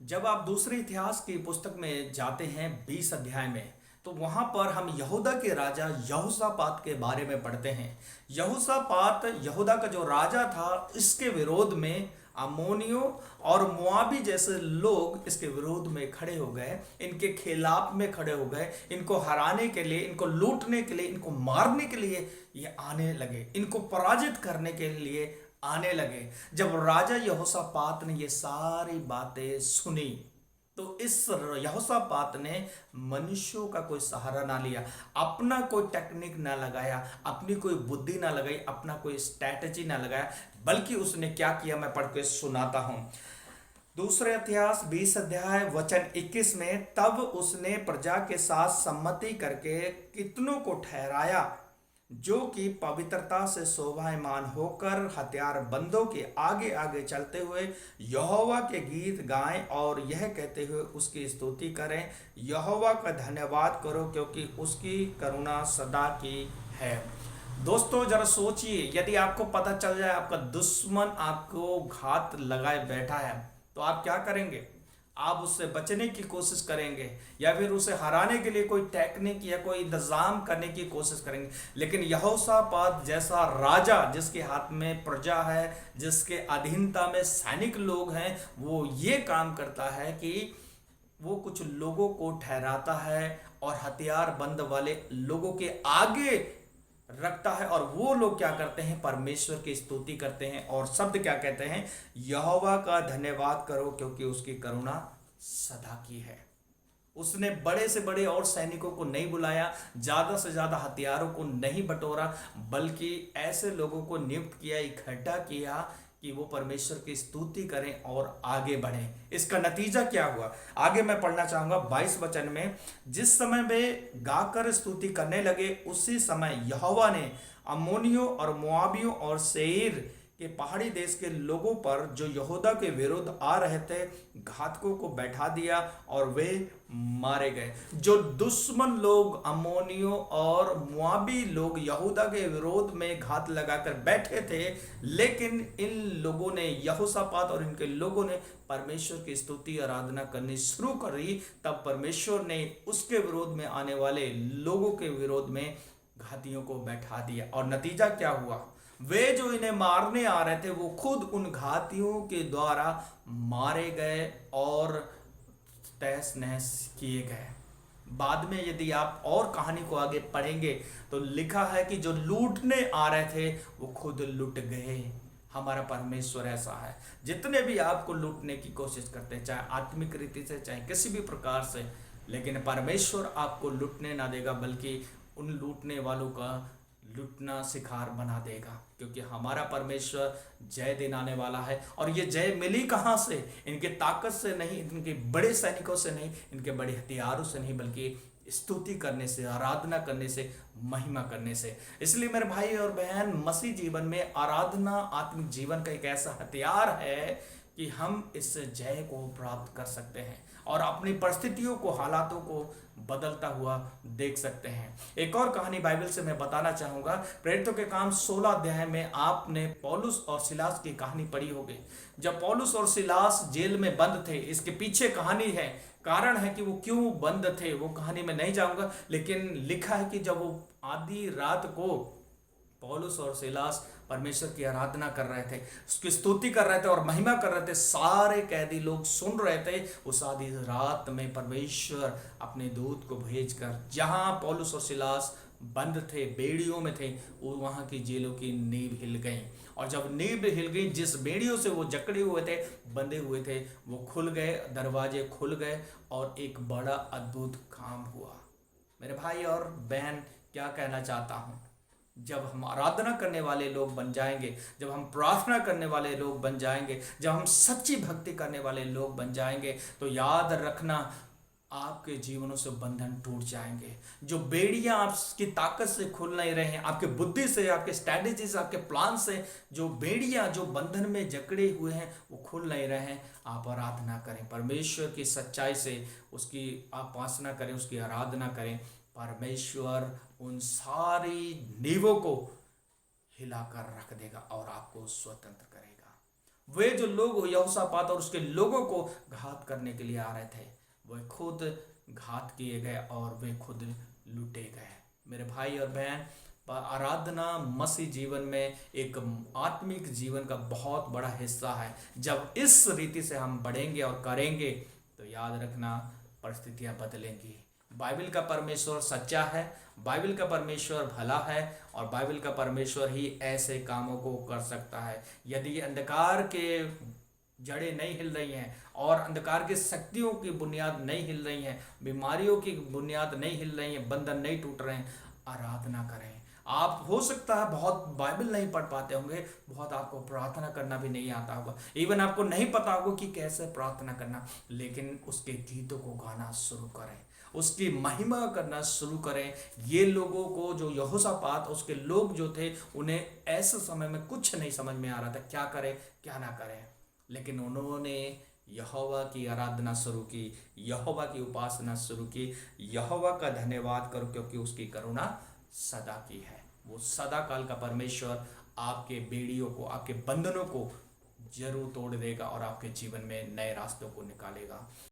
जब आप दूसरे इतिहास की पुस्तक में जाते हैं 20 अध्याय में, तो वहां पर हम यहूदा के राजा यहोशापात के बारे में पढ़ते हैं। यहोशापात यहूदा का जो राजा था, इसके विरोध में अम्मोनियों और मुआबी जैसे लोग इसके विरोध में खड़े हो गए, इनके खिलाफ में खड़े हो गए। इनको हराने के लिए, इनको लूटने के लिए, इनको मारने के लिए ये आने लगे, इनको पराजित करने के लिए आने लगे। जब राजा यहोशापात ने ये सारी बातें सुनी, तो इस यहोशापात ने मनुष्यों का कोई सहारा ना लिया, अपना कोई टेक्निक ना लगाया, अपनी कोई बुद्धि ना लगाई, अपना कोई स्ट्रैटेजी ना लगाया, बल्कि उसने क्या किया, मैं पढ़ के सुनाता हूं। दूसरे इतिहास 20 अध्याय वचन 21 में, तब उसने प्रजा के साथ सम्मति करके कितनों को ठहराया जो कि पवित्रता से शोभायमान होकर हथियार बंदों के आगे आगे चलते हुए यहोवा के गीत गाएं और यह कहते हुए उसकी स्तुति करें, यहोवा का धन्यवाद करो क्योंकि उसकी करुणा सदा की है। दोस्तों, जरा सोचिए, यदि आपको पता चल जाए आपका दुश्मन आपको घात लगाए बैठा है, तो आप क्या करेंगे? आप उससे बचने की कोशिश करेंगे या फिर उसे हराने के लिए कोई टेक्निक या कोई इंतजाम करने की कोशिश करेंगे। लेकिन यहोशापात जैसा राजा, जिसके हाथ में प्रजा है, जिसके अधीनता में सैनिक लोग हैं, वो ये काम करता है कि वो कुछ लोगों को ठहराता है और हथियार बंद वाले लोगों के आगे रखता है, और वो लोग क्या करते हैं? परमेश्वर की स्तुति करते हैं और शब्द क्या कहते हैं? यहोवा का धन्यवाद करो क्योंकि उसकी करुणा सदा की है। उसने बड़े से बड़े और सैनिकों को नहीं बुलाया, ज्यादा से ज्यादा हथियारों को नहीं बटोरा, बल्कि ऐसे लोगों को नियुक्त किया, इकट्ठा किया कि वो परमेश्वर की स्तुति करें और आगे बढ़ें। इसका नतीजा क्या हुआ? आगे मैं पढ़ना चाहूंगा 22 वचन में, जिस समय वे गाकर स्तुति करने लगे, उसी समय यहोवा ने अम्मोनियों और मोआबियों और सेईर के पहाड़ी देश के लोगों पर जो यहूदा के विरुद्ध आ रहे थे, घातकों को बैठा दिया और वे मारे गए। जो दुश्मन लोग, अम्मोनियों और मुआबी लोग यहूदा के विरोध में घात लगाकर बैठे थे, लेकिन इन लोगों ने, यहोशापात और इनके लोगों ने परमेश्वर की स्तुति आराधना करनी शुरू करी, तब परमेश्वर ने उसके विरोध में आने वाले लोगों के विरोध में घातियों को बैठा दिया। और नतीजा क्या हुआ? वे जो इन्हें मारने आ रहे थे, वो खुद उन घातियों के द्वारा मारे गए और तहस नहस किए गए। बाद में यदि आप और कहानी को आगे पढ़ेंगे, तो लिखा है कि जो लूटने आ रहे थे वो खुद लुट गए। हमारा परमेश्वर ऐसा है, जितने भी आपको लूटने की कोशिश करते हैं, चाहे आत्मिक रीति से, चाहे किसी भी प्रकार से, लेकिन परमेश्वर आपको लूटने ना देगा, बल्कि उन लूटने वालों का लुटना शिकार बना देगा, क्योंकि हमारा परमेश्वर जय दिलाने वाला है। और ये जय मिली कहाँ से? इनके ताकत से नहीं, इनके बड़े सैनिकों से नहीं, इनके बड़े हथियारों से नहीं, बल्कि स्तुति करने से, आराधना करने से, महिमा करने से। इसलिए मेरे भाई और बहन, मसीह जीवन में आराधना आत्मिक जीवन का एक ऐसा हथियार है कि हम इससे जय को प्राप्त कर सकते हैं और अपनी परिस्थितियों को, हालातों को बदलता हुआ देख सकते हैं। एक और कहानी बाइबल से मैं बताना चाहूंगा। प्रेरितों के काम 16 अध्याय में आपने पौलुस और सिलास की कहानी पढ़ी होगी। जब पौलुस और सिलास जेल में बंद थे, इसके पीछे कहानी है, कारण है कि वो क्यों बंद थे, वो कहानी में नहीं जाऊंगा, लेकिन लिखा है कि जब वो आधी रात को पौलुस और सिलास परमेश्वर की आराधना कर रहे थे, उसकी स्तुति कर रहे थे और महिमा कर रहे थे, सारे कैदी लोग सुन रहे थे। उस आधी रात में परमेश्वर अपने दूत को भेजकर, जहां पौलुस और सिलास बंद थे, बेड़ियों में थे, वो वहां की जेलों की नींव हिल गई। और जब नींव हिल गई, जिस बेड़ियों से वो जकड़े हुए थे, बंधे हुए थे, वो खुल गए, दरवाजे खुल गए और एक बड़ा अद्भुत काम हुआ। मेरे भाई और बहन, क्या कहना चाहता हूं, जब हम आराधना करने वाले लोग बन जाएंगे, जब हम प्रार्थना करने वाले लोग बन जाएंगे, जब हम सच्ची भक्ति करने वाले लोग बन जाएंगे, तो याद रखना, आपके जीवनों से बंधन टूट जाएंगे। जो बेड़ियां आपकी ताकत से खुल नहीं रहे हैं, आपके बुद्धि से, आपके स्ट्रैटेजी से, आपके प्लान से, जो बेड़ियां, जो बंधन में जकड़े हुए हैं, वो खुल नहीं रहे हैं। आप आराधना करें, परमेश्वर की सच्चाई से उसकी आप उपासना करें, उसकी आराधना करें। परमेश्वर उन सारी नींवों को हिलाकर रख देगा और आपको स्वतंत्र करेगा। वे जो लोग यहोशापात और उसके लोगों को घात करने के लिए आ रहे थे, वे खुद घात किए गए और वे खुद लूटे गए। मेरे भाई और बहन, आराधना मसीह जीवन में एक आत्मिक जीवन का बहुत बड़ा हिस्सा है। जब इस रीति से हम बढ़ेंगे और करेंगे तो याद रखना, परिस्थितियां बदलेंगी। बाइबल का परमेश्वर सच्चा है, बाइबल का परमेश्वर भला है और बाइबल का परमेश्वर ही ऐसे कामों को कर सकता है। यदि अंधकार के जड़ें नहीं हिल रही हैं और अंधकार की शक्तियों की बुनियाद नहीं हिल रही हैं, बीमारियों की बुनियाद नहीं हिल रही हैं, बंधन नहीं टूट रहे हैं, आराधना करें। आप हो सकता है बहुत बाइबल नहीं पढ़ पाते होंगे, बहुत आपको प्रार्थना करना भी नहीं आता होगा, इवन आपको नहीं पता होगा कि कैसे प्रार्थना करना, लेकिन उसके गीतों को गाना शुरू करें, उसकी महिमा करना शुरू करें। ये लोगों को, जो यहोशापात उसके लोग जो थे, उन्हें ऐसे समय में कुछ नहीं समझ में आ रहा था क्या करें क्या ना करें, लेकिन उन्होंने यहोवा की आराधना शुरू की, यहोवा की उपासना शुरू की। यहोवा का धन्यवाद करो क्योंकि उसकी करुणा सदा की है। वो सदा काल का परमेश्वर आपके बेड़ियों को, आपके बंधनों को जरूर तोड़ देगा और आपके जीवन में नए रास्तों को निकालेगा।